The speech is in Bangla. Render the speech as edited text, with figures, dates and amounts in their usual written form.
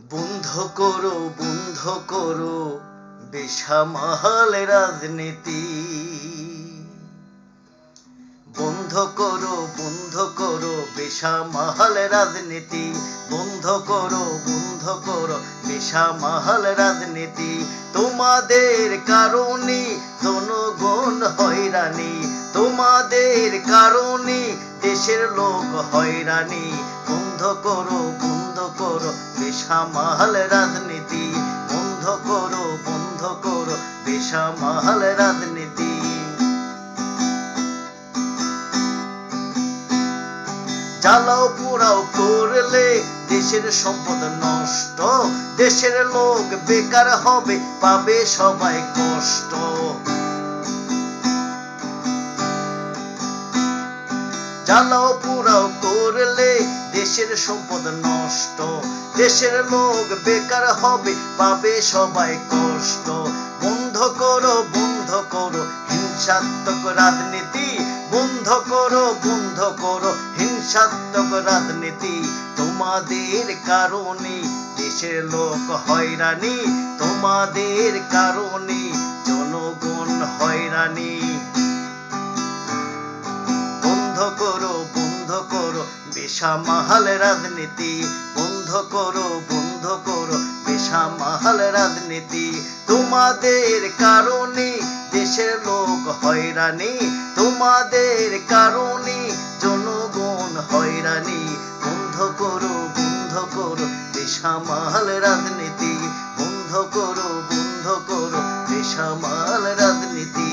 বন্ধ করো বেসামাল রাজনীতি। বন্ধ করো বেসামাল রাজনীতি। বন্ধ করো বেসামাল রাজনীতি। তোমাদের কারণে জনগণ হয়রানি, তোমাদের কারণে দেশের লোক হয়রানি। বন্ধ করো বেসামাল রাজনীতি। বন্ধ করো বেসামাল রাজনীতি। জ্বালাও পোড়াও করলে দেশের সম্পদ নষ্ট, দেশের লোক বেকার হবে, পাবে সবাই কষ্ট। জ্বালাও পোড়াও করলে দেশের সম্পদ নষ্ট, দেশের লোক বেকার হবে, পাবে সবাই কষ্ট। বন্ধ করো হিংসাত্মক রাজনীতি। বন্ধ করো হিংসাত্মক রাজনীতি। তোমাদের কারণে দেশের লোক হয়রানি, তোমাদের কারণে জনগণ হয়রানি। বন্ধ করো বেসামাল রাজনীতি। বন্ধ করো বেসামাল রাজনীতি। তোমাদের কারণে দেশের লোক হয়রানি, তোমাদের কারণে জনগণ হয়রানি। বন্ধ করো বেসামাল রাজনীতি। বন্ধ করো বেসামাল রাজনীতি।